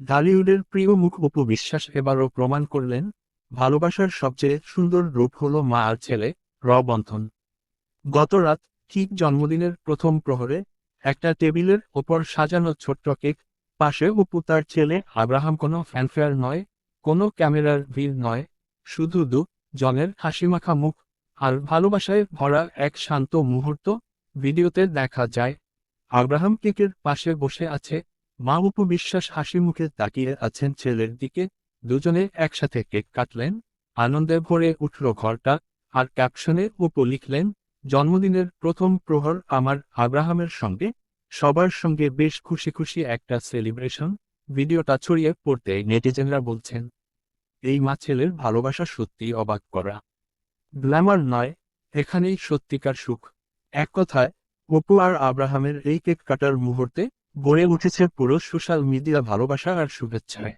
ঢালিউডের প্রিয় মুখ অপু বিশ্বাস এবারও প্রমাণ করলেন, ভালোবাসার সবচেয়ে সুন্দর রূপ হলো মা আর ছেলে বন্ধন। গত রাত ঠিক জন্মদিনের প্রথম প্রহরে একটা টেবিলের ওপর সাজানো ছোট্ট কেক, পাশে অপু তার ছেলে আব্রাহাম। কোনো ফ্যানফেয়ার নয়, কোনো ক্যামেরার ভিড় নয়, শুধু জনের হাসিমাখা মুখ আর ভালোবাসায় ভরা এক শান্ত মুহূর্ত। ভিডিওতে দেখা যায় আব্রাহাম কেকের পাশে বসে আছে, মা অপু বিশ্বাস হাসি মুখে তাকিয়ে আছেন ছেলের দিকে। দুজনে একসাথে কেক কাটলেন, আনন্দে ভরে উঠল ঘরটা। আর ক্যাপশনে অপু লিখলেন, জন্মদিনের প্রথম প্রহর আমার আব্রাহামের সঙ্গে। সবার সঙ্গে বেশ খুশি খুশি একটা সেলিব্রেশন। ভিডিওটা ছড়িয়ে পড়তে নেটিজেনরা বলছেন, এই মা ছেলের ভালোবাসা সত্যি অবাক করা। গ্ল্যামার নয়, এখানেই সত্যিকার সুখ। এক কথায়, অপু আর আব্রাহামের এই কেক কাটার মুহূর্তে গড়ে উঠেছে পুরো সোশ্যাল মিডিয়া ভালোবাসা আর শুভেচ্ছায়।